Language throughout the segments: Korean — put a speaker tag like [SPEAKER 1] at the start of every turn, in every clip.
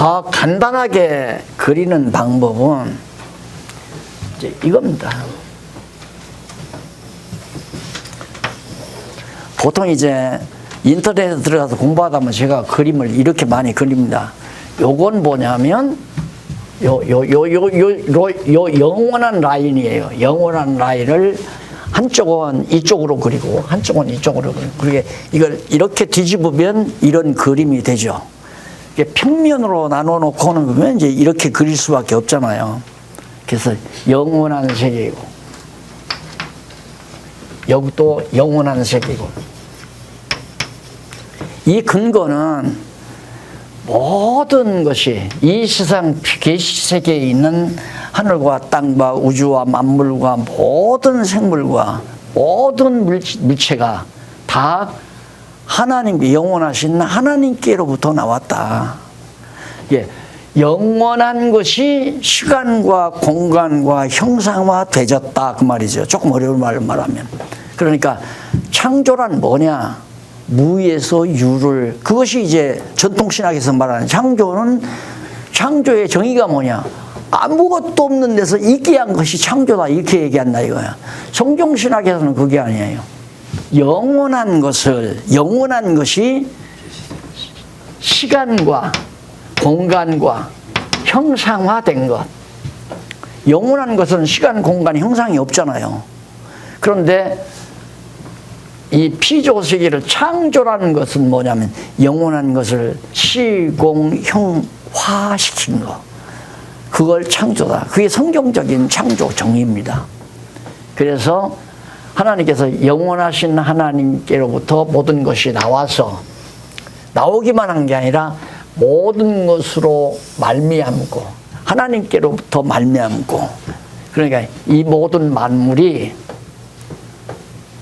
[SPEAKER 1] 더 간단하게 그리는 방법은 이제 이겁니다. 보통 이제 인터넷에 들어가서 공부하다 보면 제가 그림을 이렇게 많이 그립니다. 요건 뭐냐면 요 영원한 라인이에요. 영원한 라인을 한쪽은 이쪽으로 그리고 한쪽은 이쪽으로 그리고 그게 이걸 이렇게 뒤집으면 이런 그림이 되죠. 이게 평면으로 나눠 놓고는 그러면 이제 이렇게 그릴 수밖에 없잖아요. 그래서 영원한 세계이고 여기도 영원한 세계이고 이 근거는 모든 것이 이 세상 계시 세계에 있는 하늘과 땅과 우주와 만물과 모든 생물과 모든 물체가 다 하나님, 영원하신 하나님께로부터 나왔다. 예, 영원한 것이 시간과 공간과 형상화되졌다 그 말이죠. 조금 어려운 말을 말하면. 그러니까 창조란 뭐냐? 무에서 유를, 그것이 이제 전통신학에서 말하는 창조는, 창조의 정의가 뭐냐? 아무것도 없는 데서 있게 한 것이 창조다 이렇게 얘기한다 이거야. 성경신학에서는 그게 아니에요. 영원한 것이 시간과 공간과 형상화된 것. 영원한 것은 시간, 공간, 형상이 없잖아요. 그런데 이 피조세계를 창조라는 것은 뭐냐면 영원한 것을 시공형화시킨 것. 그걸 창조다. 그게 성경적인 창조 정의입니다. 그래서 하나님께서 영원하신 하나님께로부터 모든 것이 나와서 나오기만 한 게 아니라 모든 것으로 말미암고 하나님께로부터 말미암고 그러니까 이 모든 만물이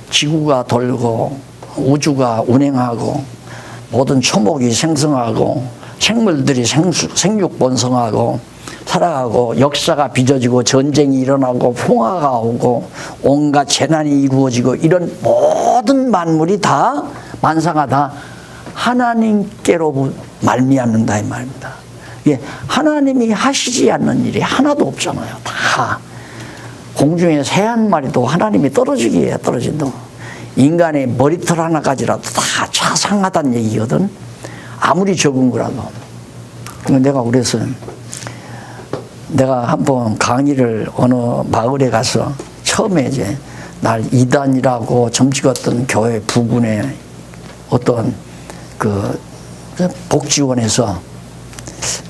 [SPEAKER 1] 지구가 돌고 우주가 운행하고 모든 초목이 생성하고 생물들이 생육 번성하고 살아가고 역사가 빚어지고 전쟁이 일어나고 풍화가 오고 온갖 재난이 이루어지고 이런 모든 만물이 다 만사가 다 하나님께로 말미암는다 이 말입니다. 예, 하나님이 하시지 않는 일이 하나도 없잖아요. 다 공중에 새 한 마리도 하나님이 떨어지기에 떨어진다. 인간의 머리털 하나까지라도 다 자상하다는 얘기거든. 아무리 적은 거라도. 내가 그래서 내가 한번 강의를 어느 마을에 가서 처음에 이제 날 이단이라고 점찍었던 교회 부근에 어떤 그 복지원에서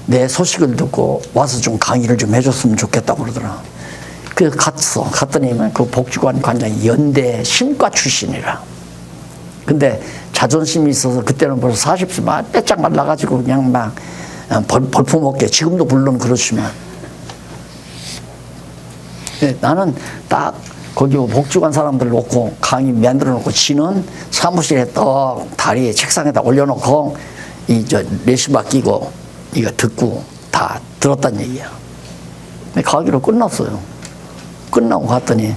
[SPEAKER 1] 내 소식을 듣고 와서 좀 강의를 좀 해줬으면 좋겠다고 그러더라. 그래서 갔더니 그 복지관 관장이 연대 신과 출신이라. 근데 자존심이 있어서 그때는 벌써 40세 막 빼짝 말라가지고 그냥 막 벌품없게 지금도 물론 그렇지만 나는 딱 거기 복지관 사람들 놓고 강의 만들어 놓고 지는 사무실에 떡 다리에 책상에다 올려놓고 이 저 레시바 끼고 이거 듣고 다 들었단 얘기야. 강의로 끝났어요. 끝나고 갔더니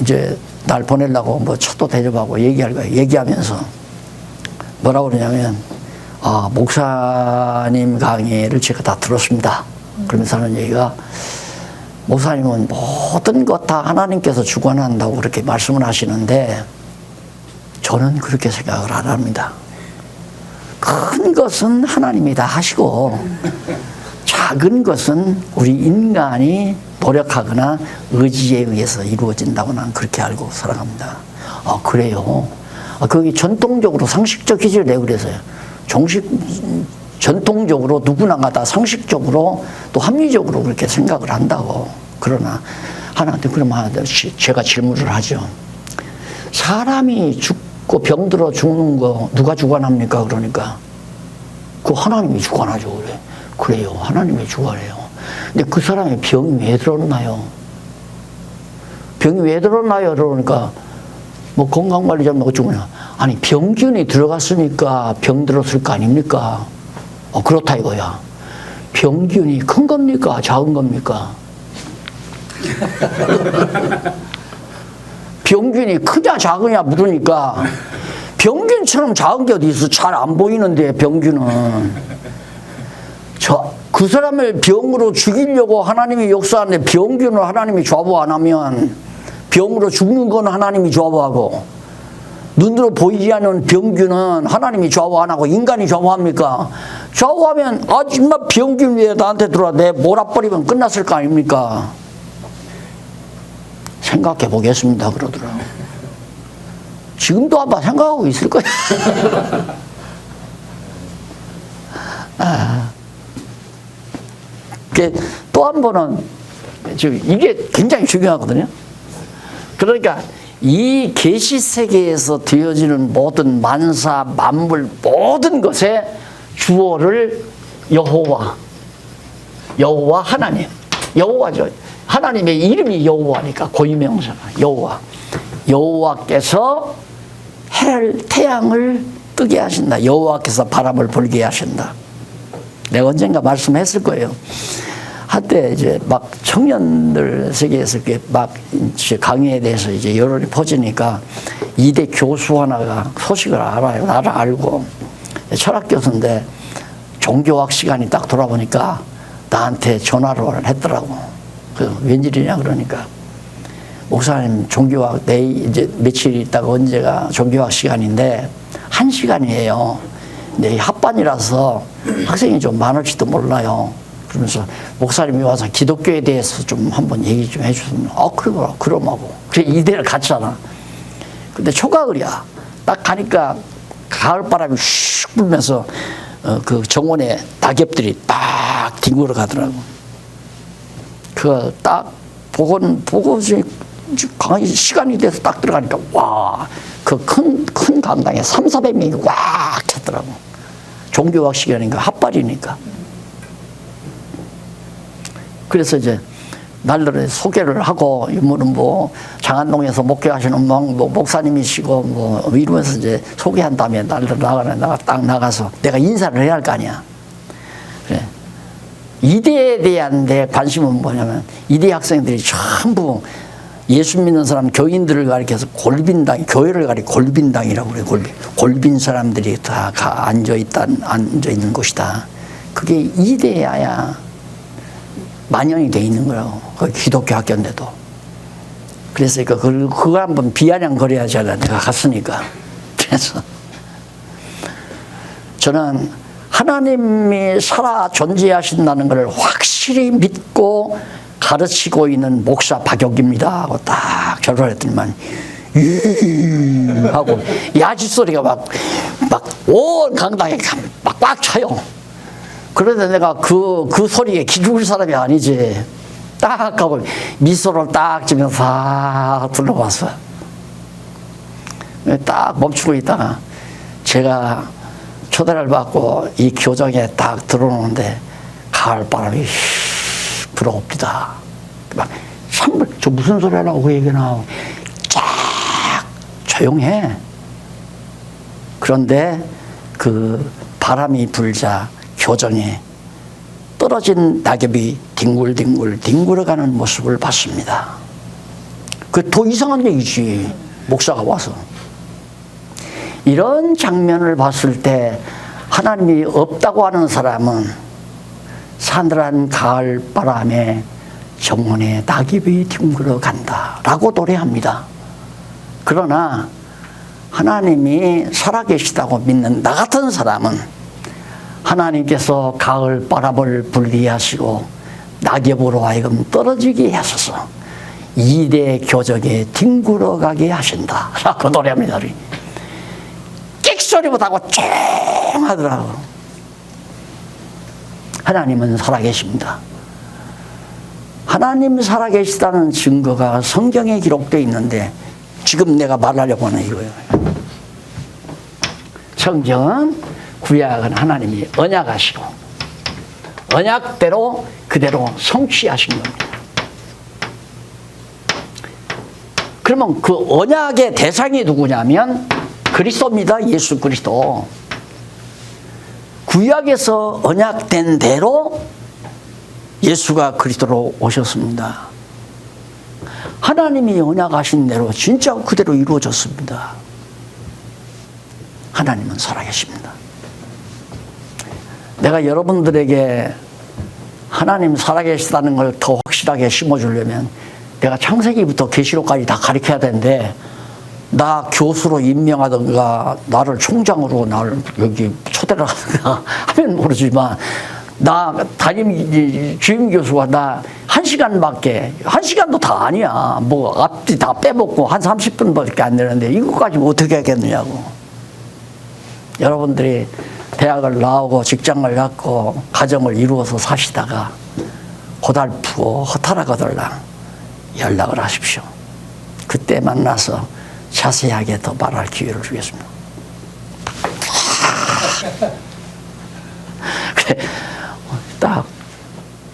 [SPEAKER 1] 이제 날 보내려고 뭐 차도 대접하고 얘기할 거야. 얘기하면서 뭐라고 그러냐면 목사님 강의를 제가 다 들었습니다. 그러면서 하는 얘기가 목사님은 모든 것 다 하나님께서 주관한다고 그렇게 말씀을 하시는데 저는 그렇게 생각을 안 합니다. 큰 것은 하나님이 다 하시고 작은 것은 우리 인간이 노력하거나 의지에 의해서 이루어진다고 난 그렇게 알고 살아갑니다. 그래요? 그게 전통적으로 상식적이지 내 그래서요. 전통적으로 누구나가 다 상식적으로 또 합리적으로 그렇게 생각을 한다고. 그러나 하나한테 그러면 제가 질문을 하죠. 사람이 죽고 병들어 죽는 거 누가 주관합니까? 그러니까 그 하나님이 주관하죠. 그래. 그래요. 하나님이 주관해요. 근데 그 사람의 병이 왜 들었나요? 병이 왜 들었나요? 그러니까 뭐 건강관리 잘못 어쩌구나. 아니 병균이 들어갔으니까 병 들었을 거 아닙니까? 그렇다 이거야. 병균이 큰 겁니까? 작은 겁니까? 병균이 크냐 작으냐 물으니까 병균처럼 작은 게 어디 있어? 잘 안 보이는데 병균은 그 사람을 병으로 죽이려고 하나님이 역사하는데 병균을 하나님이 좌부 안 하면 병으로 죽는 건 하나님이 좌부하고 눈으로 보이지 않는 병균은 하나님이 좌우 안 하고 인간이 좌우합니까? 좌우하면 정말 병균 왜 나한테 들어와 내 몰아버리면 끝났을 거 아닙니까? 생각해 보겠습니다 그러더라고. 지금도 아마 생각하고 있을 거야. 또 한 번은 이게 굉장히 중요하거든요. 그러니까 이 계시 세계에서 되어지는 모든 만사 만물 모든 것의 주어를 여호와 하나님, 여호와죠. 하나님의 이름이 여호와니까 고유명사가 여호와께서 태양을 뜨게 하신다. 여호와께서 바람을 불게 하신다. 내가 언젠가 말씀했을 거예요. 한때 이제 막 청년들 세계에서 막 강의에 대해서 이제 여론이 퍼지니까 이대 교수 하나가 소식을 알아요. 나를 알고 철학 교수인데 종교학 시간이 딱 돌아보니까 나한테 전화를 했더라고. 그 웬일이냐 그러니까 목사님 종교학 내일 이제 며칠 있다가 언제가 종교학 시간인데 1시간이에요. 근데 합반이라서 학생이 좀 많을지도 몰라요. 그러면서 목사님이 와서 기독교에 대해서 좀 한번 얘기 좀 해주시면 그러라고. 그래 이대를 갔잖아. 근데 초가을이야. 딱 가니까 가을바람이 슉 불면서 그 정원에 낙엽들이 딱 뒹굴어 가더라고. 그거 딱 보고 시간이 돼서 딱 들어가니까 와, 그 큰 강당에 300~400명이 꽉 찼더라고. 종교학 시간이니까 합발이니까. 그래서 이제 날들을 소개를 하고 이분은 뭐 장안동에서 목회하시는 목사님이시고 뭐 이러면서 이제 소개한 다음에 날들 딱 나가서 내가 인사를 해야 할 거 아니야. 그래. 이대에 대한 내 관심은 뭐냐면 이대 학생들이 전부 예수 믿는 사람 교인들을 가리켜서 골빈당, 교회를 가리켜 골빈당이라고 그래. 골빈 사람들이 다 앉아 있는 곳이다. 그게 이대야야 만연이 돼 있는 거라고. 그 기독교 학교인데도. 그래서 그거 한번 비아냥거려야잖아. 내가 갔으니까. 그래서 저는 하나님이 살아 존재하신다는 것을 확실히 믿고 가르치고 있는 목사 박혁입니다 하고 딱 절을 했더니만 하고 야지 소리가 막 온 강당에 막 꽉 차요. 그런데 내가 그 소리에 기죽을 사람이 아니지. 딱 하고 미소를 딱 지면서 싹 둘러봤어. 딱 멈추고 있다가 제가 초대를 받고 이 교정에 딱 들어오는데 가을바람이 불어옵니다. 막 저 무슨 소리 하려고 그 얘기나 쫙 조용해. 그런데 그 바람이 불자 교정에 떨어진 낙엽이 뒹굴뒹굴 뒹굴어가는 모습을 봤습니다. 그 더 이상한 얘기지. 목사가 와서 이런 장면을 봤을 때 하나님이 없다고 하는 사람은 사늘한 가을 바람에 정원에 낙엽이 뒹굴어 간다 라고 노래합니다. 그러나 하나님이 살아계시다고 믿는 나 같은 사람은 하나님께서 가을 바람을 불게 하시고 낙엽으로 하여금 떨어지게 하셔서 이대 교적에 뒹굴어 가게 하신다 라고 노래합니다. 끽소리 못하고 쨍 하더라고. 하나님은 살아계십니다. 하나님 살아계시다는 증거가 성경에 기록되어 있는데 지금 내가 말하려고 하는 이거예요. 성경은 구약은 하나님이 언약하시고 언약대로 그대로 성취하신 겁니다. 그러면 그 언약의 대상이 누구냐면 그리스도입니다. 예수 그리스도. 구약에서 언약된 대로 예수가 그리스도로 오셨습니다. 하나님이 언약하신 대로 진짜 그대로 이루어졌습니다. 하나님은 살아계십니다. 내가 여러분들에게 하나님 살아계시다는 걸 더 확실하게 심어주려면 내가 창세기부터 계시록까지 다 가르쳐야 되는데, 나 교수로 임명하든가 나를 총장으로 나를 여기 초대를 하든가 하면 모르지만, 나 주임 교수가 나 1시간밖에, 1시간도 다 아니야. 뭐 앞뒤 다 빼먹고 한 30분밖에 안 되는데 이거까지 어떻게 하겠느냐고. 여러분들이 대학을 나오고 직장을 갖고 가정을 이루어서 사시다가 고달프고 허탈하거들랑 연락을 하십시오. 그때 만나서 자세하게 더 말할 기회를 주겠습니다. 그래, 딱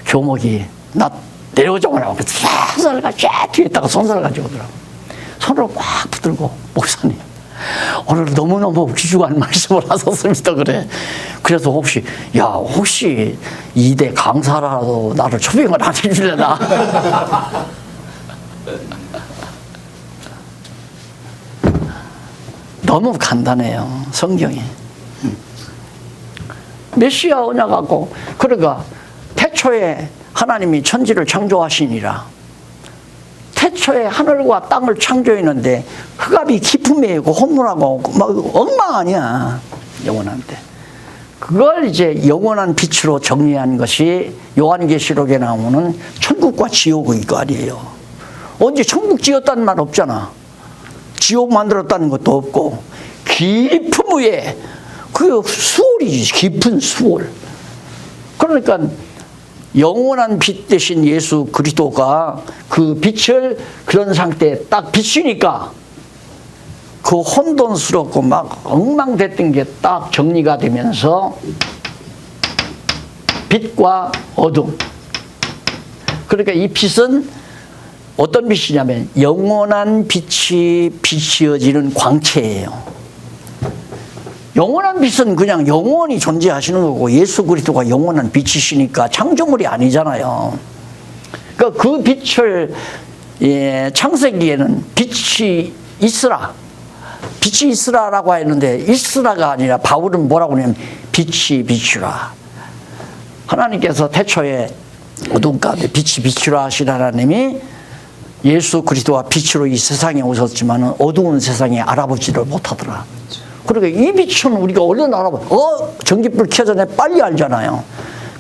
[SPEAKER 1] 교목이 나 내려오자고 나오고 손을 가지고 뒤에 있다가 손을 가지고 오더라고. 손을 꽉 붙들고, 목사님 오늘 너무너무 귀중한 말씀을 하셨습니다. 그래. 그래서 혹시 2대 강사라도 나를 초빙을 안 해주려나. 너무 간단해요, 성경이. 메시아 언약 갖고, 그러니까 태초에 하나님이 천지를 창조하시니라. 태초에 하늘과 땅을 창조했는데 흑암이 깊음에 있고 혼돈하고 막 엉망 아니야, 영원한데. 그걸 이제 영원한 빛으로 정리한 것이 요한계시록에 나오는 천국과 지옥의 이관이에요. 언제 천국 지었다는 말 없잖아. 지옥 만들었다는 것도 없고, 깊음 위에 그 수월이지, 깊은 수월. 그러니까 영원한 빛 대신 예수 그리스도가 그 빛을 그런 상태에 딱 비추니까 그 혼돈스럽고 막 엉망됐던 게 딱 정리가 되면서 빛과 어둠. 그러니까 이 빛은 어떤 빛이냐면 영원한 빛이 비추어지는 광채예요. 영원한 빛은 그냥 영원히 존재하시는 거고, 예수 그리스도가 영원한 빛이시니까 창조물이 아니잖아요. 그러니까 그 빛을, 창세기에는 빛이 있으라, 빛이 있으라라고 했는데 있으라가 아니라 바울은 뭐라고 하냐면 빛이 비추라. 하나님께서 태초에 어둠 가운데 빛이 비추라 하신 하나님이 예수 그리스도와 빛으로 이 세상에 오셨지만 어두운 세상에 알아보지를 못하더라. 그러니까 이 빛은 우리가 얼른 알아봐. 전기불 켜졌네, 빨리 알잖아요.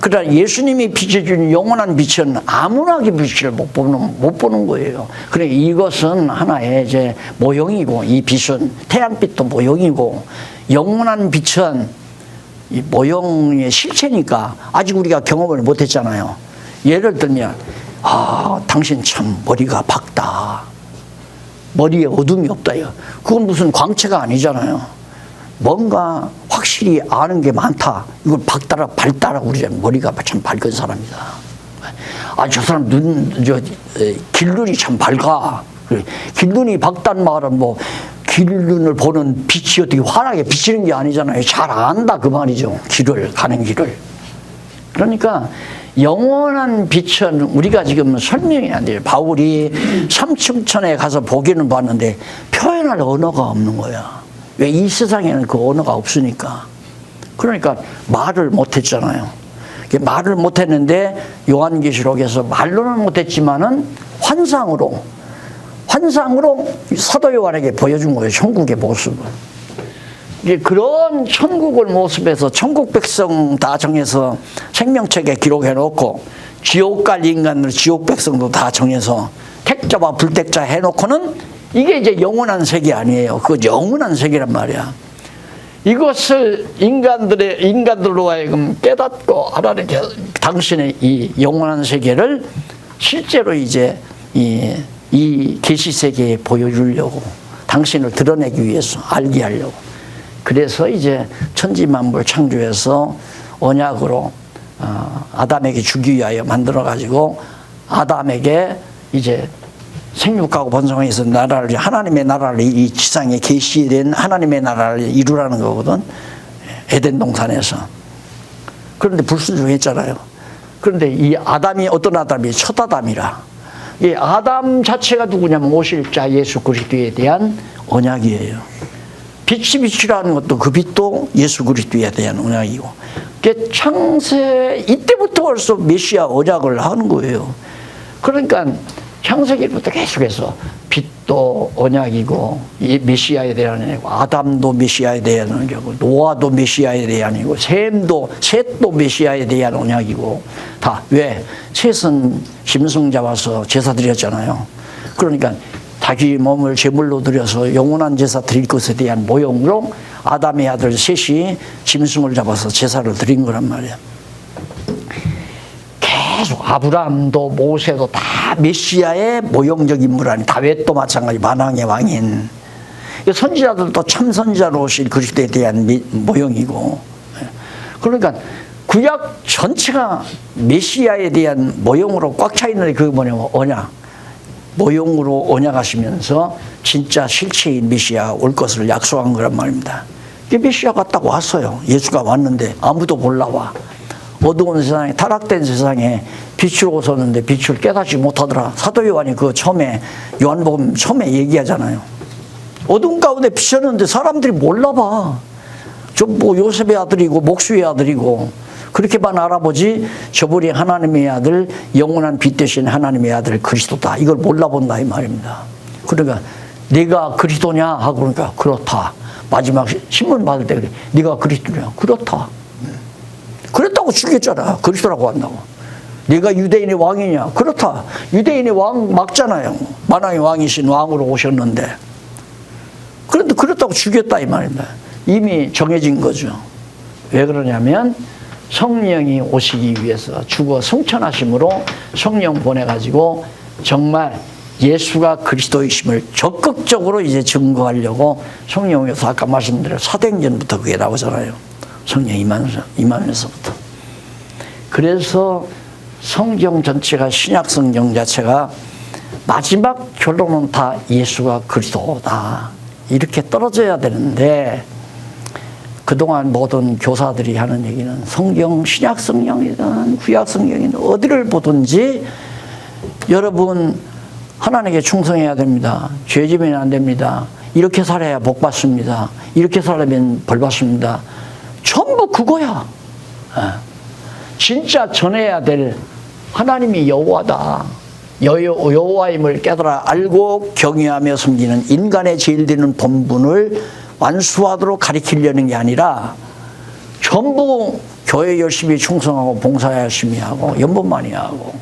[SPEAKER 1] 그러나 예수님이 비춰주는 영원한 빛은 아무나 그 빛을 못 보는 거예요. 그러니까 이것은 하나의 이제 모형이고, 이 빛은 태양빛도 모형이고, 영원한 빛은 이 모형의 실체니까 아직 우리가 경험을 못 했잖아요. 예를 들면, 당신 참 머리가 밝다, 머리에 어둠이 없다. 그건 무슨 광채가 아니잖아요. 뭔가 확실히 아는 게 많다. 이걸 밝다라고 그러잖아요. 머리가 참 밝은 사람이다. 저 사람 길눈이 참 밝아. 길눈이 밝다는 말은 뭐 길눈을 보는 빛이 어떻게 환하게 비치는 게 아니잖아요. 잘 안다 그 말이죠. 가는 길을. 그러니까 영원한 빛은 우리가 지금 설명이 안 돼요. 바울이 삼층천에 가서 보기는 봤는데 표현할 언어가 없는 거야. 왜? 이 세상에는 그 언어가 없으니까. 그러니까 말을 못했잖아요. 말을 못했는데 요한계시록에서 말로는 못했지만은 환상으로 사도 요한에게 보여준 거예요. 천국의 모습을. 그런 천국의 모습에서 천국 백성 다 정해서 생명책에 기록해 놓고, 지옥 갈 인간들 지옥 백성도 다 정해서 택자와 불택자 해놓고는 이게 이제 영원한 세계 아니에요. 그 영원한 세계란 말이야. 이것을 인간들로 하여금 깨닫고 하나님께서 당신의 이 영원한 세계를 실제로 이제 이 계시 세계에 보여주려고, 당신을 드러내기 위해서, 알게 하려고. 그래서 이제 천지만물 창조해서 언약으로 아담에게 주기 위하여 만들어 가지고 아담에게 이제 생육하고 번성해서 나라를, 하나님의 나라를, 이 지상에 계시된 하나님의 나라를 이루라는 거거든. 에덴 동산에서. 그런데 불순종했잖아요. 그런데 이 아담이 어떤 아담이? 첫 아담이라. 이 아담 자체가 누구냐면 오실 자 예수 그리스도에 대한 언약이에요. 빛이 빛이라는 것도 그 빛도 예수 그리스도에 대한 언약이고, 창세 이때부터 벌써 메시아 언약을 하는 거예요. 그러니까 창세기부터 계속해서 빛도 언약이고 이 메시아에 대한 언약이고 아담도 메시아에 대한 언약이고 노아도 메시아에 대한 언약이고 셋도 메시아에 대한 언약이고 다 왜? 셋은 짐승 잡아서 제사 드렸잖아요. 그러니까 자기 몸을 제물로 드려서 영원한 제사 드릴 것에 대한 모형으로 아담의 아들 셋이 짐승을 잡아서 제사를 드린 거란 말이에요. 계속 아브라함도 모세도 다 메시아의 모형적 인물 아니. 다윗도 마찬가지 만왕의 왕인. 선지자들도 참 선지자로 오실 그리스도에 대한 모형이고. 그러니까 구약 전체가 메시아에 대한 모형으로 꽉 차 있는데 그게 뭐냐면 언약. 모형으로 언약하시면서 진짜 실체인 메시아 올 것을 약속한 거란 말입니다. 메시아가 딱 왔어요. 예수가 왔는데 아무도 몰라와. 어두운 세상에 타락된 세상에 빛으로 오셨는데 빛을 깨닫지 못하더라. 사도 요한이 그 처음에 요한복음 처음에 얘기하잖아요. 어두운 가운데 비쳤는데 사람들이 몰라봐. 좀 뭐 요셉의 아들이고 목수의 아들이고 그렇게만 알아보지 저분이 하나님의 아들 영원한 빛 되신 하나님의 아들 그리스도다. 이걸 몰라본다 이 말입니다. 그러니까 네가 그리스도냐 하고 그러니까 그렇다. 마지막 신문 받을 때 그래. 네가 그리스도냐? 그렇다. 그랬다고 죽였잖아. 그리스도라고 한다고. 네가 유대인의 왕이냐? 그렇다. 유대인의 왕 맞잖아요. 만왕의 왕이신 왕으로 오셨는데. 그런데 그렇다고 죽였다 이 말입니다. 이미 정해진 거죠. 왜 그러냐면 성령이 오시기 위해서 죽어 승천하심으로 성령 보내가지고 정말 예수가 그리스도이심을 적극적으로 이제 증거하려고 성령에서 아까 말씀드린 사도행전부터 그게 나오잖아요. 성령 임하면서부터. 그래서 성경 전체가 신약 성경 자체가 마지막 결론은 다 예수가 그리스도다. 이렇게 떨어져야 되는데 그동안 모든 교사들이 하는 얘기는 성경, 신약 성경이든 구약 성경이든 어디를 보든지 여러분 하나님께 충성해야 됩니다. 죄 지으면 안 됩니다. 이렇게 살아야 복 받습니다. 이렇게 살면 벌 받습니다. 전부 그거야. 진짜 전해야 될 하나님이 여호와다. 여호와임을 깨달아 알고 경외하며 섬기는 인간의 제일 되는 본분을 완수하도록 가리키려는 게 아니라 전부 교회 열심히 충성하고 봉사 열심히 하고 연봉 많이 하고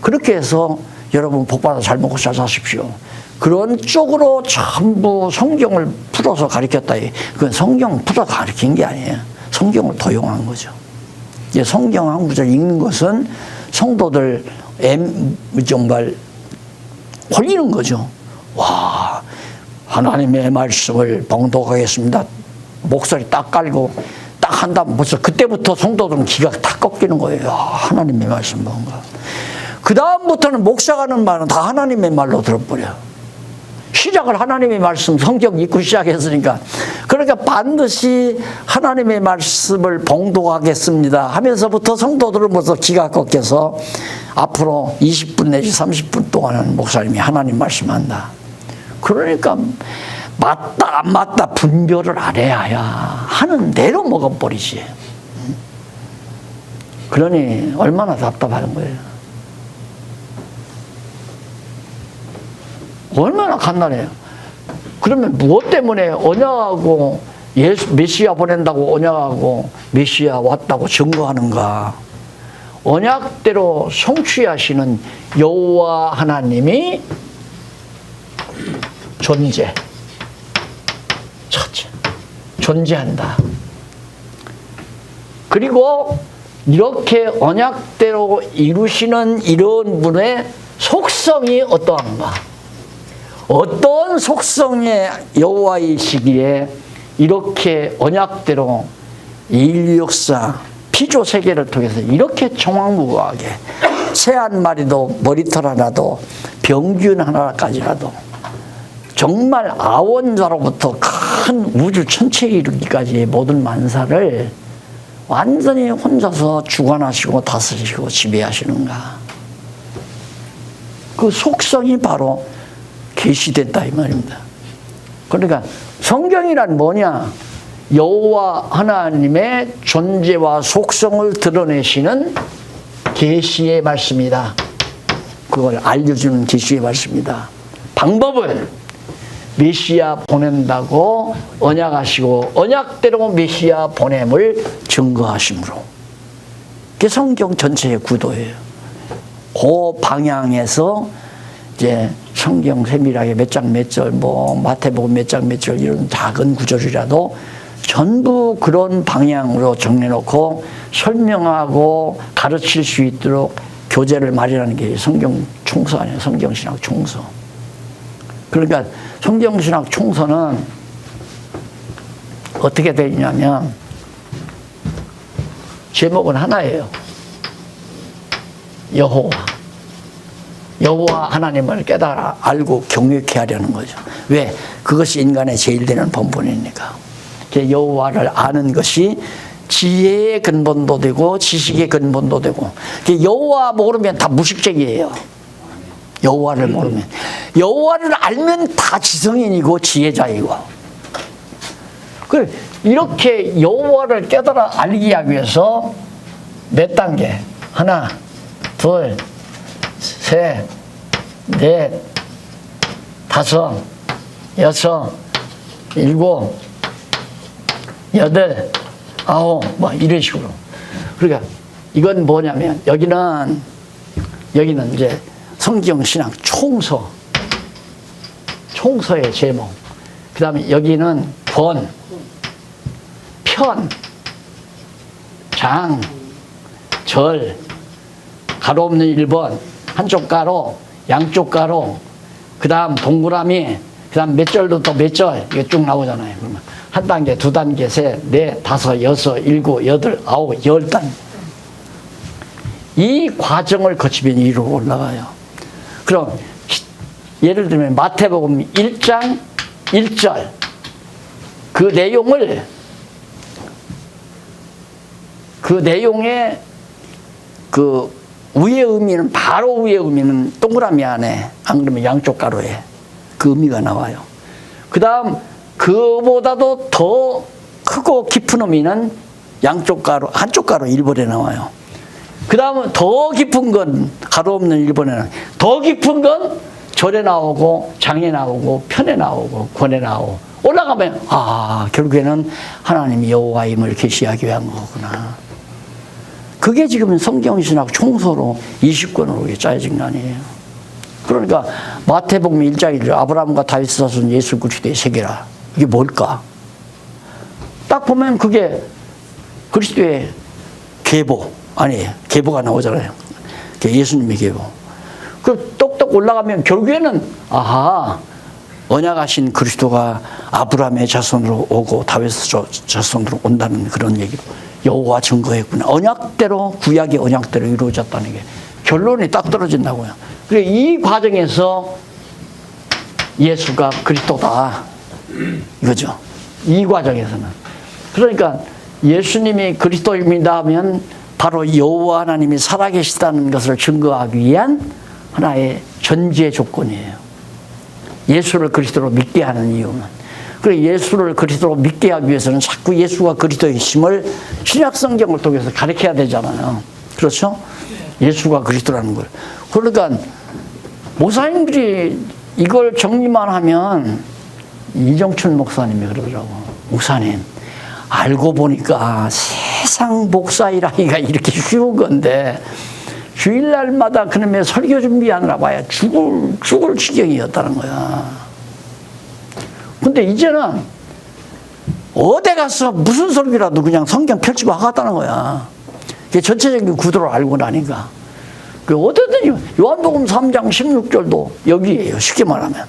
[SPEAKER 1] 그렇게 해서 여러분 복받아 잘 먹고 잘 사십시오. 그런 쪽으로 전부 성경을 풀어서 가르쳤다. 그건 성경 풀어 가르친 게 아니에요. 성경을 도용한 거죠. 성경 한 구절 읽는 것은 성도들 정말 홀리는 거죠. 와, 하나님의 말씀을 봉독하겠습니다. 목소리 딱 깔고 딱 한다면 벌써 그때부터 성도들은 기가 다 꺾이는 거예요. 하나님의 말씀 뭔가. 그 다음부터는 목사가 하는 말은 다 하나님의 말로 들어버려. 시작을 하나님의 말씀 성경 읽고 시작했으니까 그러니까 반드시 하나님의 말씀을 봉독하겠습니다 하면서부터 성도들은 벌써 기가 꺾여서 앞으로 20분 내지 30분 동안은 목사님이 하나님 말씀한다. 그러니까 맞다 안 맞다 분별을 안 해야 하는 대로 먹어버리지. 그러니 얼마나 답답한 거예요. 얼마나 간단해요. 그러면 무엇 때문에 언약하고 예수 메시아 보낸다고 언약하고 메시아 왔다고 증거하는가? 언약대로 성취하시는 여호와 하나님이 첫째 존재한다. 그리고 이렇게 언약대로 이루시는 이런 분의 속성이 어떠한가? 어떤 속성의 여호와이시기에 이렇게 언약대로 인류 역사 피조 세계를 통해서 이렇게 정황무구하게 새 한 마리도 머리털 하나도 병균 하나까지라도 정말 아원자로부터 큰 우주 천체에 이르기까지의 모든 만사를 완전히 혼자서 주관하시고 다스리시고 지배하시는가? 그 속성이 바로 계시됐다 이 말입니다. 그러니까 성경이란 뭐냐? 여호와 하나님의 존재와 속성을 드러내시는 계시의 말씀이다. 그걸 알려주는 계시의 말씀이다. 방법은 메시아 보낸다고 언약하시고 언약대로 메시아 보냄을 증거하심으로. 그게 성경 전체의 구도예요. 그 방향에서 이제 성경 세밀하게 몇 장 몇 절, 뭐 마태복음 몇 장 몇 절 이런 작은 구절이라도 전부 그런 방향으로 정해놓고 설명하고 가르칠 수 있도록 교재를 마련하는 게 성경 총서 아니에요. 성경신학 총서. 그러니까 성경신학 총서는 어떻게 되어 있냐면 제목은 하나예요. 여호와 하나님을 깨달아 알고 경외케 하려는 거죠. 왜? 그것이 인간의 제일 되는 본분이니까. 여호와를 아는 것이 지혜의 근본도 되고 지식의 근본도 되고. 여호와 모르면 다 무식쟁이에요. 여호와를 모르면. 여호와를 알면 다 지성인이고 지혜자이고. 이렇게 여호와를 깨달아 알기 위해서 몇 단계? 하나, 둘, 셋, 넷, 다섯, 여섯, 일곱, 여덟, 아홉, 뭐 이런 식으로. 그러니까 이건 뭐냐면 여기는 이제 성경신학 총서의 제목. 그 다음에 여기는 권, 편, 장, 절, 가로 없는 1번, 한쪽 가로, 양쪽 가로, 그 다음 동그라미, 그 다음 몇 절도 또 몇 절, 이게 쭉 나오잖아요. 그러면 한 단계, 두 단계, 셋, 넷, 다섯, 여섯, 일곱, 여덟, 아홉, 10단. 이 과정을 거치면 위로 올라가요. 그럼 예를 들면 마태복음 1장 1절 그 내용의 그 위의 의미는 바로 위의 의미는 동그라미 안에 안 그러면 양쪽 가로에 그 의미가 나와요. 그 다음 그보다도 더 크고 깊은 의미는 양쪽 가로 한쪽 가로 1번에 나와요. 그 다음은 더 깊은 건 가로 없는 1번에는 더 깊은 건 절에 나오고 장에 나오고 편에 나오고 권에 나오고 올라가면 결국에는 하나님이 여호와임을 계시하기 위한 거구나. 그게 지금 성경신학 총서로 20권으로 짜여진 거 아니에요. 그러니까 마태복음 1장 1절 아브라함과 다윗 자손 예수 그리스도의 세계라. 이게 뭘까? 딱 보면 그게 그리스도의 계보 아니에요. 계보가 나오잖아요. 예수님의 계보. 그 똑똑 올라가면 결국에는 언약하신 그리스도가 아브라함의 자손으로 오고 다윗의 자손으로 온다는 그런 얘기로 여호와 증거했구나. 언약대로 구약의 언약대로 이루어졌다는 게 결론이 딱 떨어진다고요. 그래 이 과정에서 예수가 그리스도다 이거죠. 이 과정에서는. 그러니까 예수님이 그리스도입니다 하면 바로 여호와 하나님이 살아계시다는 것을 증거하기 위한 하나의 전제 조건이에요. 예수를 그리스도로 믿게 하는 이유는. 그래 예수를 그리스도로 믿게 하기 위해서는 자꾸 예수가 그리스도의 힘을 신약 성경을 통해서 가르쳐야 되잖아요. 그렇죠? 예수가 그리스도라는 걸. 그러니까 목사님들이 이걸 정리만 하면 이정춘 목사님이 그러더라고. 목사님 알고 보니까 세상 목사이라기가 이렇게 쉬운 건데 주일날마다 그놈의 설교 준비하느라 봐야 죽을 지경이었다는 거야. 근데 이제는 어디 가서 무슨 설교라도 그냥 성경 펼치고 하겠다는 거야. 그게 전체적인 구도를 알고 나니까. 어디든지 요한복음 3장 16절도 여기에요. 쉽게 말하면.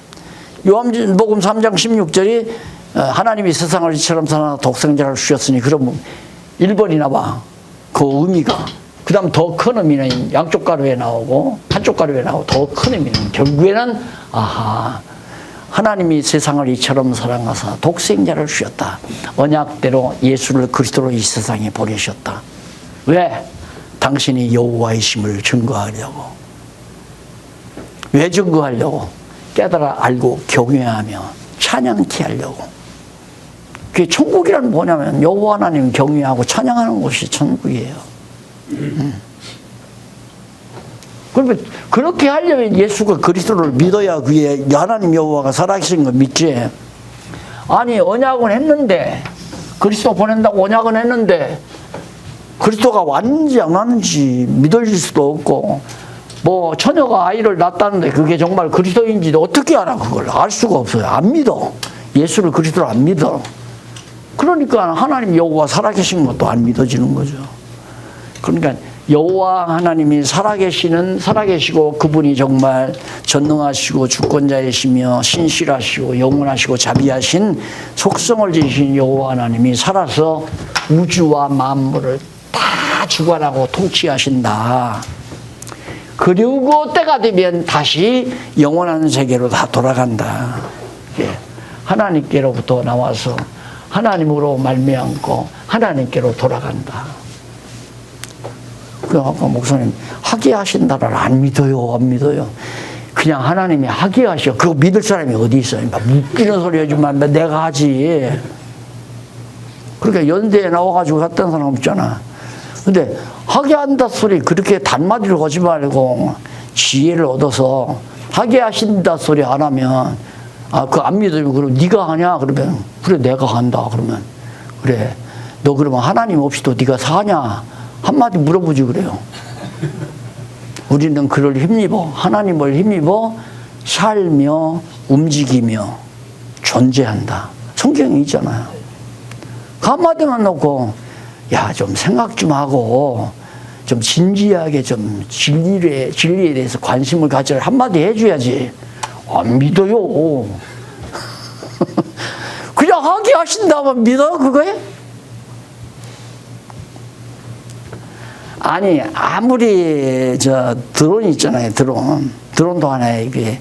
[SPEAKER 1] 요한복음 3장 16절이 하나님이 세상을 이처럼 사나 독생자를 주셨으니 그러면 1번이나 봐. 그 의미가. 그 다음 더 큰 의미는 양쪽 가로에 나오고 한쪽 가로에 나오고 더 큰 의미는 결국에는 하나님이 세상을 이처럼 사랑하사 독생자를 주셨다. 언약대로 예수를 그리스도로 이 세상에 보내셨다. 왜? 당신이 여호와이심을 증거하려고. 왜 증거하려고? 깨달아 알고 경외하며 찬양케 하려고. 그 천국이란 뭐냐면 여호와 하나님 경외하고 찬양하는 곳이 천국이에요. 그러면 그렇게 하려면 예수가 그리스도를 믿어야 그게 하나님 여호와가 살아계신 거 믿지. 아니 언약은 했는데 그리스도 보낸다고 언약은 했는데 그리스도가 왔는지 안 왔는지 믿을 수도 없고 뭐 처녀가 아이를 낳았다는데 그게 정말 그리스도인지 어떻게 알아. 그걸 알 수가 없어요. 안 믿어. 예수를 그리스도를 안 믿어. 그러니까 하나님 여호와 살아계신 것도 안 믿어지는 거죠. 그러니까 여호와 하나님이 살아계시고 그분이 정말 전능하시고 주권자이시며 신실하시고 영원하시고 자비하신 속성을 지니신 여호와 하나님이 살아서 우주와 만물을 다 주관하고 통치하신다. 그리고 때가 되면 다시 영원한 세계로 다 돌아간다. 하나님께로부터 나와서 하나님으로 말미암고 하나님께로 돌아간다. 그 아까 목사님 하게 하신다를 안 믿어요. 안 믿어요. 그냥 하나님이 하게 하셔. 그거 믿을 사람이 어디 있어요? 막 웃기는 소리 하지만 내가 하지. 그러니까 연대에 나와가지고 했던 사람 없잖아. 근데 하게 한다 소리 그렇게 단마디로 하지 말고 지혜를 얻어서 하게 하신다 소리 안 하면 그거 안 믿으면 그럼 네가 하냐? 그러면 그래 내가 한다. 그러면 그래 너 그러면 하나님 없이도 네가 사냐? 한마디 물어보지 그래요. 우리는 그를 힘입어 하나님을 힘입어 살며 움직이며 존재한다. 성경이 있잖아요. 그 한마디만 놓고 야 좀 생각 좀 하고 좀 진지하게 좀 진리에 대해서 관심을 가져 한마디 해줘야지. 안 믿어요. 그냥 하게 하신다면 믿어 그거에? 아니 아무리 드론이 있잖아요. 드론도 하나에 이게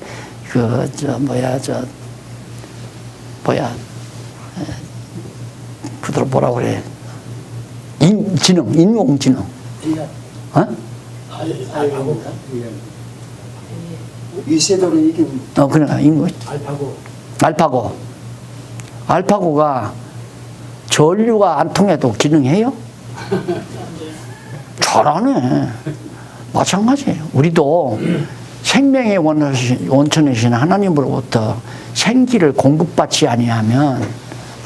[SPEAKER 1] 그들 뭐라고 그래? 인공지능. 어?
[SPEAKER 2] 위세도는 이긴.
[SPEAKER 1] 그러니까 알파고가 전류가 안 통해도 기능해요? 잘하네. 마찬가지예요. 우리도 생명의 원천이신 하나님으로부터 생기를 공급받지 아니하면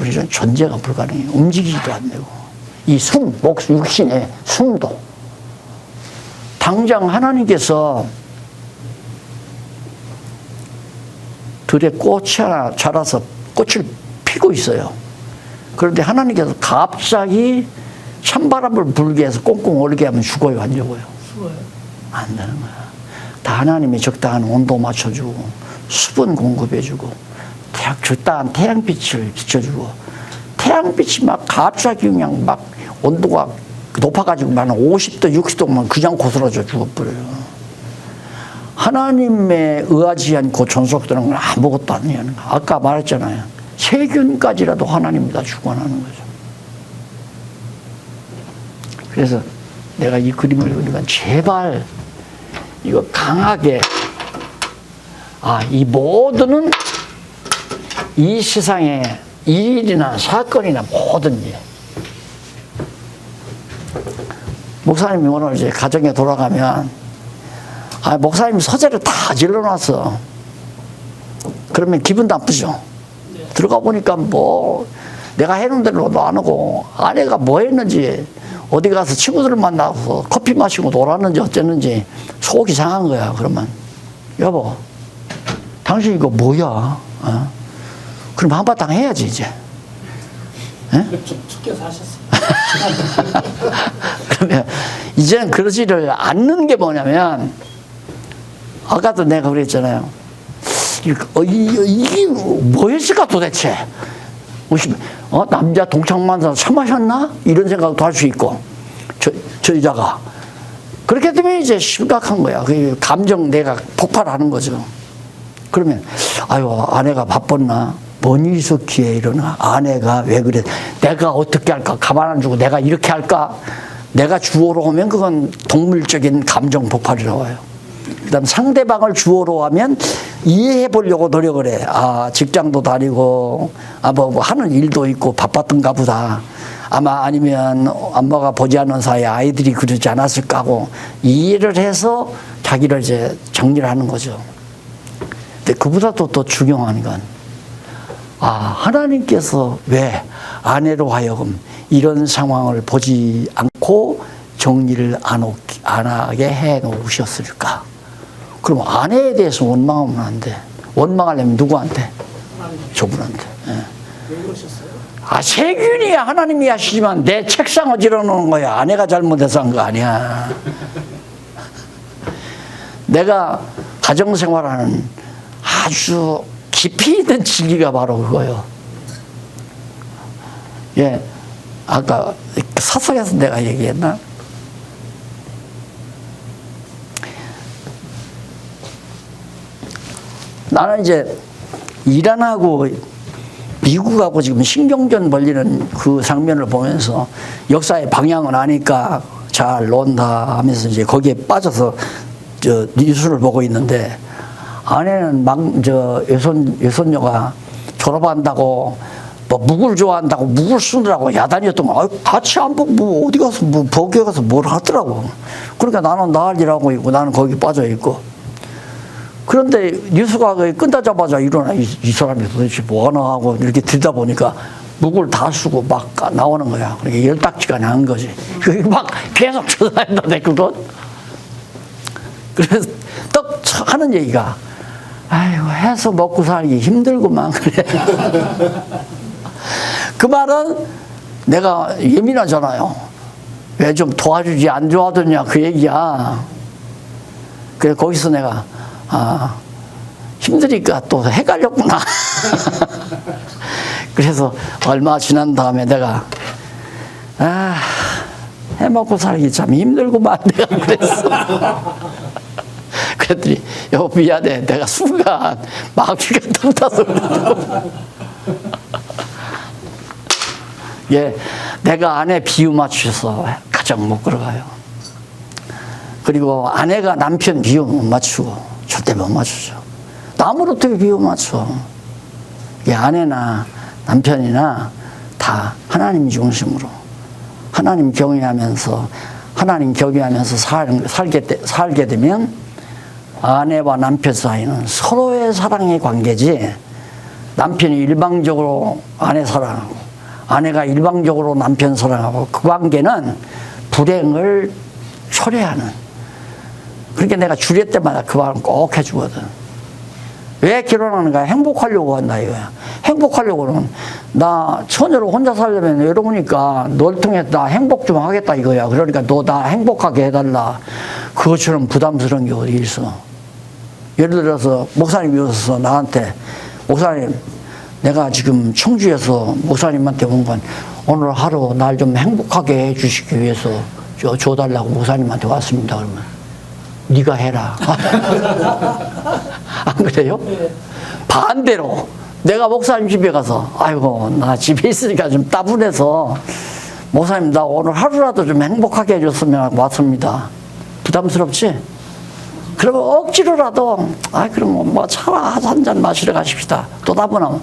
[SPEAKER 1] 우리는 존재가 불가능해요. 움직이지도 안 되고. 이 육신의 숨도. 당장 하나님께서 들에 꽃이 하나 자라서 꽃을 피고 있어요. 그런데 하나님께서 갑자기 찬바람을 불게 해서 꽁꽁 얼게 하면 죽어요, 안 죽어요? 죽어요. 안 되는 거야. 다 하나님이 적당한 온도 맞춰주고 수분 공급해주고 적당한 태양빛을 비춰주고 태양빛이 막 갑자기 그냥 막 온도가 높아가지고 막 50도, 60도면 그냥 고스러져 죽어버려요. 하나님에 의하지 않고 존속되는 건 아무것도 아니에요. 아까 말했잖아요. 세균까지라도 하나님이 다 주관하는 거죠. 그래서 내가 이 그림을 보니까 제발 이거 강하게 이 모든은 이 세상에 일이나 사건이나 뭐든지 목사님이 오늘 이제 가정에 돌아가면 목사님 서재를 다 질러놨어. 그러면 기분 나쁘죠. 들어가 보니까 뭐 내가 해놓은 대로도 안 하고 아내가 뭐 했는지 어디 가서 친구들을 만나서 커피 마시고 놀았는지 어쨌는지 속이 상한 거야. 그러면 여보 당신 이거 뭐야? 그럼 한바탕 해야지 이제.
[SPEAKER 2] 좀 춥게 사셨어요.
[SPEAKER 1] 그러면 이제는 그러지를 않는 게 뭐냐면 아까도 내가 그랬잖아요. 이게 뭐였을까 도대체? 남자 동창 만나서 차 마셨나? 이런 생각도 할 수 있고 저 여자가 그렇게 되면 이제 심각한 거야. 그 감정 내가 폭발하는 거죠. 그러면 아내가 바빴나? 뭔 일이 있었기에 이러나? 아내가 왜 그래? 내가 어떻게 할까? 가만 안 두고 내가 이렇게 할까? 내가 주어로 하면 그건 동물적인 감정 폭발이 나와요. 그 다음 상대방을 주어로 하면 이해해 보려고 노력을 해. 아, 직장도 다니고, 뭐 하는 일도 있고 바빴던가 보다. 아마 아니면 엄마가 보지 않는 사이에 아이들이 그러지 않았을까 하고 이해를 해서 자기를 이제 정리를 하는 거죠. 근데 그보다도 더 중요한 건, 아, 하나님께서 왜 아내로 하여금 이런 상황을 보지 않고 정리를 안 하게 해 놓으셨을까? 그럼 아내에 대해서 원망하면 안 돼. 원망하려면 누구한테? 저분한테. 예.
[SPEAKER 2] 왜 그러셨어요?
[SPEAKER 1] 아, 세균이 하나님이 하시지만 내 책상 어지러 놓은 거야. 아내가 잘못해서 한 거 아니야. 내가 가정생활하는 아주 깊이 있는 진리가 바로 그거예요. 예, 아까 사석에서 내가 얘기했나? 나는 이제 일 안 하고 미국하고 지금 신경전 벌리는 그 장면을 보면서 역사의 방향을 아니까 잘 논다 하면서 이제 거기에 빠져서 저 뉴스를 보고 있는데, 아내는 외손녀가 졸업한다고 뭐 묵을 좋아한다고 묵을 쓰느라고 야단이었던 거. 같이 안 보고 뭐 어디 가서 뭐 거기 가서 뭘 하더라고. 그러니까 나는 나 할 일 하고 있고 나는 거기 빠져 있고. 그런데 뉴스가 끝나자마자 일어나 이 사람이 도대체 뭐 하나 하고 이렇게 듣다 보니까 묵을 다 쓰고 막 나오는 거야. 그러니까 열딱지가 난 거지. 막 계속 조사한다 그건. 그래서 떡 하는 얘기가, 아이고 해서 먹고 살기 힘들구만 그래. 그 말은 내가 예민하잖아요. 왜 좀 도와주지 안 도와줬냐 그 얘기야. 그래서 거기서 내가, 아, 힘드니까 또 헷갈렸구나. 그래서 얼마 지난 다음에 내가, 아, 해먹고 살기 참 힘들구만 내가 그랬어. 그랬더니 여보 미안해, 내가 순간 마귀가 뜯어서 그랬다고. 예, 내가 아내 비유 맞춰서 가정 못 걸어가요. 그리고 아내가 남편 비유 못 맞추고 절대 못 맞추죠. 남을 어떻게 비유 맞춰? 이 아내나 남편이나 다 하나님 중심으로 하나님 경외하면서 살게 되면 아내와 남편 사이는 서로의 사랑의 관계지, 남편이 일방적으로 아내 사랑하고 아내가 일방적으로 남편 사랑하고 그 관계는 불행을 초래하는. 그러니까 내가 주례 때마다 그 말은 꼭 해주거든. 왜 결혼하는가? 행복하려고 한다 이거야. 행복하려고는, 나 처녀로 혼자 살려면 외로우니까 널 통해 나 행복 좀 하겠다 이거야. 그러니까 너 나 행복하게 해달라. 그것처럼 부담스러운 게 어디 있어. 예를 들어서 목사님이 오셔서 나한테, 목사님 내가 지금 청주에서 목사님한테 온 건 오늘 하루 날 좀 행복하게 해주시기 위해서 줘달라고 목사님한테 왔습니다. 그러면 네가 해라. 안 그래요? 반대로 내가 목사님 집에 가서, 아이고 나 집에 있으니까 좀 따분해서 목사님 나 오늘 하루라도 좀 행복하게 해줬으면 왔습니다. 부담스럽지? 그러면 억지로라도, 그럼 뭐 차라 한잔 마시러 가십시다. 또 따분하면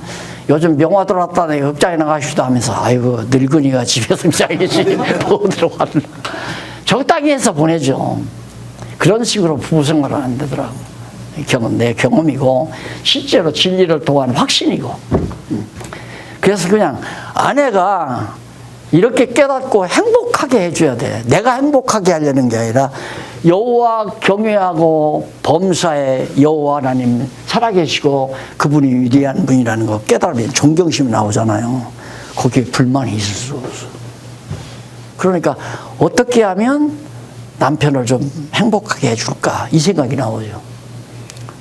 [SPEAKER 1] 요즘 명화 들어왔다네 극장에 나가시다 하면서, 아이고 늙은이가 집에서 극장이지 뭐 들어왔나. 적당히 해서 보내죠. 그런 식으로 부부 생활을 안 되더라고. 내 경험이고 실제로 진리를 통한 확신이고. 그래서 그냥 아내가 이렇게 깨닫고 행복하게 해줘야 돼. 내가 행복하게 하려는 게 아니라 여호와 경외하고 범사의 여호와 하나님 살아계시고 그분이 위대한 분이라는 거 깨달으면 존경심이 나오잖아요. 거기에 불만이 있을 수 없어. 그러니까 어떻게 하면 남편을 좀 행복하게 해줄까 이 생각이 나오죠.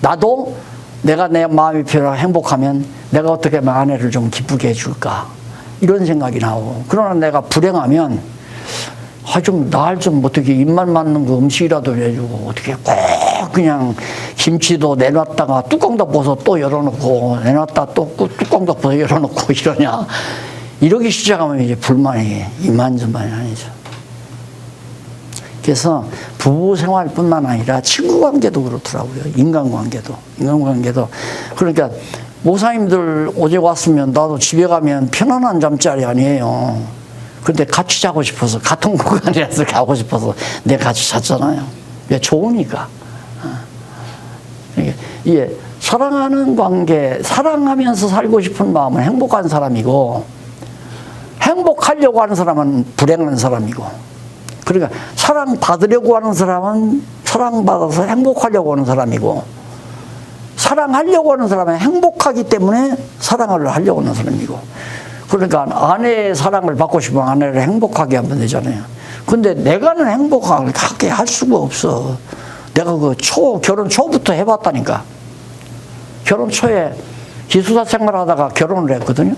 [SPEAKER 1] 나도 내가 내 마음이 편하고 행복하면 내가 어떻게 하면 아내를 좀 기쁘게 해줄까 이런 생각이 나오고, 그러나 내가 불행하면 날 좀 어떻게 입맛 맞는 거 음식이라도 해주고, 어떻게 꼭 그냥 김치도 내놨다가 뚜껑 덮어서 또 열어놓고 내놨다 또 뚜껑 덮어서 열어놓고 이러냐, 이러기 시작하면 이제 불만이 이만저만이 아니죠. 그래서 부부 생활뿐만 아니라 친구 관계도 그렇더라고요. 인간관계도. 그러니까 목사님들 어제 왔으면 나도 집에 가면 편안한 잠자리 아니에요. 근데 같이 자고 싶어서, 같은 공간이라서 가고 싶어서 내가 같이 잤잖아요. 왜? 좋으니까. 이게 사랑하는 관계, 사랑하면서 살고 싶은 마음은 행복한 사람이고, 행복하려고 하는 사람은 불행한 사람이고, 그러니까 사랑받으려고 하는 사람은 사랑받아서 행복하려고 하는 사람이고, 사랑하려고 하는 사람은 행복하기 때문에 사랑을 하려고 하는 사람이고, 그러니까 아내의 사랑을 받고 싶으면 아내를 행복하게 하면 되잖아요. 근데 내가는 행복하게 할 수가 없어. 내가 결혼 초부터 해봤다니까. 결혼 초에 기숙사 생활하다가 결혼을 했거든요.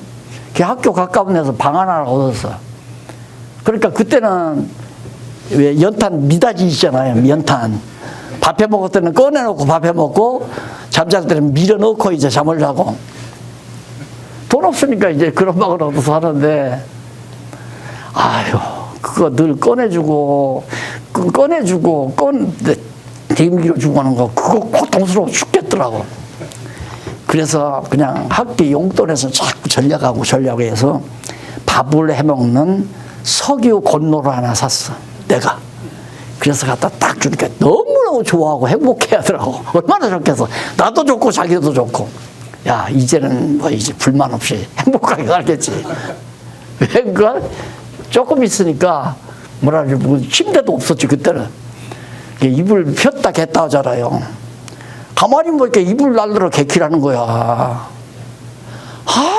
[SPEAKER 1] 그 학교 가까운 데서 방 하나를 얻었어. 그러니까 그때는 왜 연탄 미닫이 있잖아요. 연탄. 밥해 먹을 때는 꺼내놓고 밥해 먹고, 잠잘 때는 밀어넣고 이제 잠을 자고. 돈 없으니까 이제 그런 방을 얻어서 하는데, 아유, 그거 늘 꺼내주고, 대밀어주고 하는 거, 그거 고통스러워 죽겠더라고. 그래서 그냥 학비 용돈에서 자꾸 전략하고 해서 밥을 해먹는 석유 곤로를 하나 샀어, 내가. 그래서 갖다 딱 주니까 너무너무 좋아하고 행복해 하더라고. 얼마나 좋겠어. 나도 좋고 자기도 좋고. 야, 이제는 뭐 이제 불만 없이 행복하게 살겠지. 왜 그거? 조금 있으니까 뭐 침대도 없었지 그때는. 이불 폈다 겠다 하잖아요. 가만히 보니까 이불 날들어 개키라는 거야.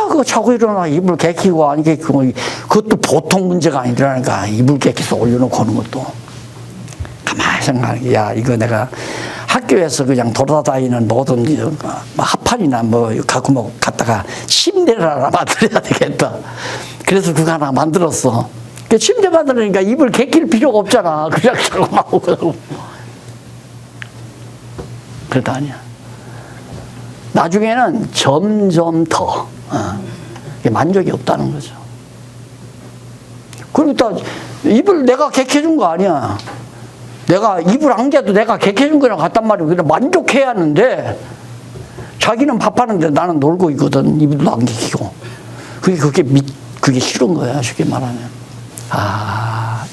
[SPEAKER 1] 그거 자고 일어나 이불 개키고 안 개키고, 그것도 보통 문제가 아니라니까. 이불 개키서 올려놓고 하는 것도. 가만히 생각해. 야, 이거 내가 학교에서 그냥 돌아다니는 모든 합판이나 뭐 갖고 갖다가 침대를 하나 만들어야 되겠다. 그래서 그거 하나 만들었어. 그 침대 만들으니까 이불 개킬 필요가 없잖아. 그냥 자고 나오고. 그래도 아니야. 나중에는 점점 더 만족이 없다는 거죠. 그리고 또 이불 내가 개켜준 거 아니야. 내가 이불 안 개도 내가 개켜준 거랑 같단 말이야. 그냥 만족해야 하는데, 자기는 밥하는데 나는 놀고 있거든. 이불도 안 개키고. 그게 싫은 거야, 쉽게 말하면.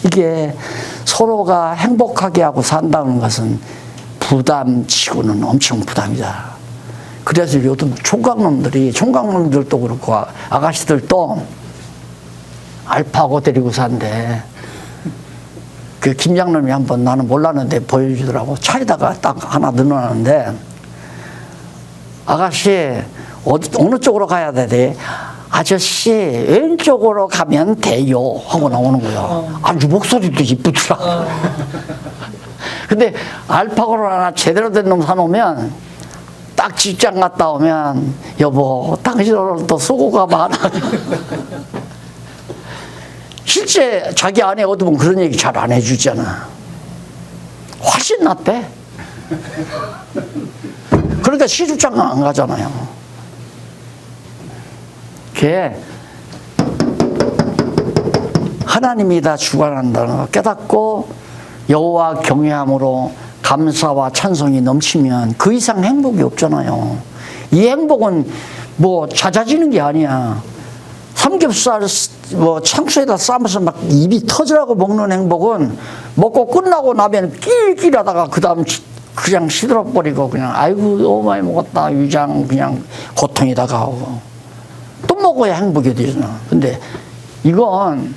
[SPEAKER 1] 이게 서로가 행복하게 하고 산다는 것은 부담치고는 엄청 부담이다. 그래서 요즘 총각놈들도 그렇고 아가씨들도 알파고 데리고 산대. 그 김장놈이 한번, 나는 몰랐는데 보여주더라고. 차에다가 딱 하나 넣어놨는데, 아가씨 어느 쪽으로 가야 돼? 아저씨 왼쪽으로 가면 돼요 하고 나오는 거야. 아주 목소리도 이쁘더라. 근데 알파고를 하나 제대로 된 놈 사놓으면, 딱 직장 갔다 오면, 여보 당신 오늘 또 수고가 많아. 실제 자기 아내 얻으면 그런 얘기 잘 안 해주잖아. 훨씬 낫대. 그러니까 시집장가 안 가잖아요. 걔 하나님이 다 주관한다는 거 깨닫고 여호와 경외함으로 감사와 찬송이 넘치면 그 이상 행복이 없잖아요. 이 행복은 뭐 잦아지는 게 아니야. 삼겹살 창수에다 싸면서 막 입이 터지라고 먹는 행복은 먹고 끝나고 나면 낄낄하다가 그 다음 그냥 시들어버리고 그냥 아이고 너무 많이 먹었다 위장 그냥 고통이 다가오고 또 먹어야 행복이 되잖아. 근데 이건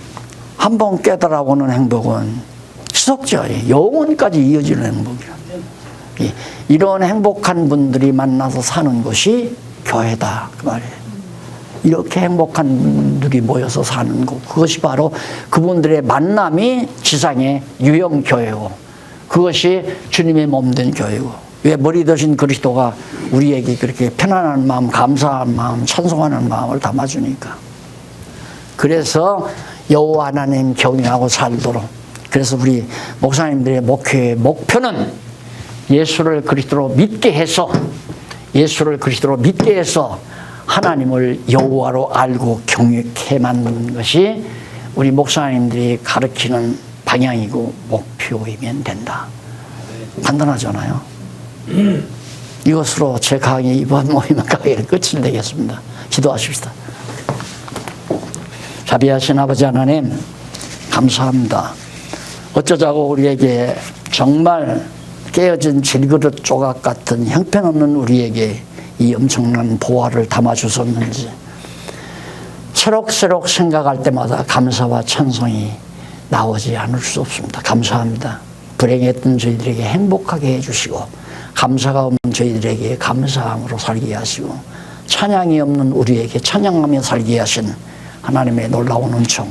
[SPEAKER 1] 한번 깨달아오는 행복은 지속적 영원까지 이어지는 행복이야. 이런 행복한 분들이 만나서 사는 것이 교회다 그 말이에요. 이렇게 행복한 분들이 모여서 사는 것, 그것이 바로 그분들의 만남이 지상의 유형교회고, 그것이 주님의 몸된 교회고. 왜 머리 대신 그리스도가 우리에게 그렇게 편안한 마음, 감사한 마음, 찬송하는 마음을 담아주니까. 그래서 여호와 하나님 경외하고 살도록. 그래서 우리 목사님들의 목회의 목표는 예수를 그리스도로 믿게 해서, 하나님을 여호와로 알고 경외케 만드는 것이 우리 목사님들이 가르치는 방향이고 목표이면 된다. 간단하잖아요. 이것으로 제 강의 이번 모임의 강의를 끝을 내겠습니다. 기도하십시다. 자비하신 아버지 하나님, 감사합니다. 어쩌자고 우리에게 정말 깨어진 질그릇 조각 같은 형편없는 우리에게 이 엄청난 보화를 담아주셨는지 새록새록 생각할 때마다 감사와 찬송이 나오지 않을 수 없습니다. 감사합니다. 불행했던 저희들에게 행복하게 해주시고 감사가 없는 저희들에게 감사함으로 살게 하시고 찬양이 없는 우리에게 찬양하며 살게 하신 하나님의 놀라운 은총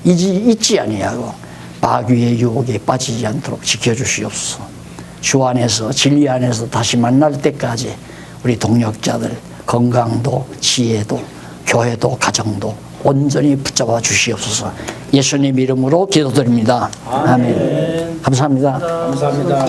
[SPEAKER 1] 잊지 아니하고 마귀의 유혹에 빠지지 않도록 지켜주시옵소서. 주 안에서 진리 안에서 다시 만날 때까지 우리 동역자들 건강도 지혜도 교회도 가정도 온전히 붙잡아 주시옵소서. 예수님 이름으로 기도드립니다. 아멘. 감사합니다.
[SPEAKER 2] 감사합니다.